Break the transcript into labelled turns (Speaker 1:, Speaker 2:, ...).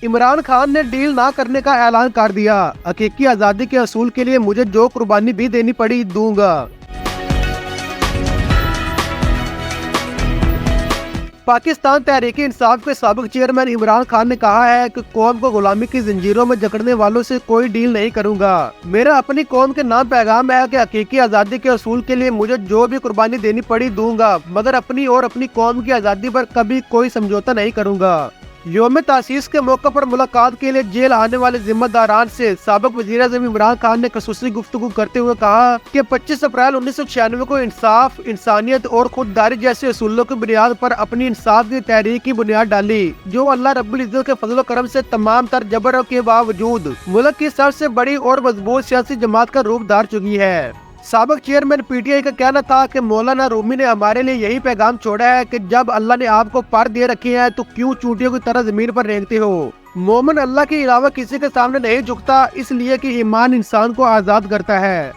Speaker 1: عمران خان نے ڈیل نہ کرنے کا اعلان کر دیا، حقیقی آزادی کے حصول کے لیے مجھے جو قربانی بھی دینی پڑی دوں گا۔ پاکستان تحریک انصاف کے سابق چیئرمین عمران خان نے کہا ہے کہ قوم کو غلامی کی زنجیروں میں جکڑنے والوں سے کوئی ڈیل نہیں کروں گا۔ میرا اپنی قوم کے نام پیغام ہے کہ حقیقی آزادی کے حصول کے لیے مجھے جو بھی قربانی دینی پڑی دوں گا، مگر اپنی اور اپنی قوم کی آزادی پر کبھی کوئی سمجھوتا نہیں کروں گا۔ یوم تاسیس کے موقع پر ملاقات کے لیے جیل آنے والے ذمہ داران سے سابق وزیر اعظم عمران خان نے خصوصی گفتگو کرتے ہوئے کہا کہ 25 اپریل 1996 کو انصاف، انسانیت اور خودداری جیسے اصولوں کی بنیاد پر اپنی انصاف کی تحریک کی بنیاد ڈالی، جو اللہ رب العزت کے فضل و کرم سے تمام تر جبر کے باوجود ملک کی سب سے بڑی اور مضبوط سیاسی جماعت کا روپ دھار چکی ہے۔ سابق چیئرمین پی ٹی آئی کا کہنا تھا کہ مولانا رومی نے ہمارے لیے یہی پیغام چھوڑا ہے کہ جب اللہ نے آپ کو پر دے رکھے ہیں تو کیوں چونٹیوں کی طرح زمین پر رینگتے ہو۔ مومن اللہ کے علاوہ کسی کے سامنے نہیں جھکتا، اس لیے کہ ایمان انسان کو آزاد کرتا ہے۔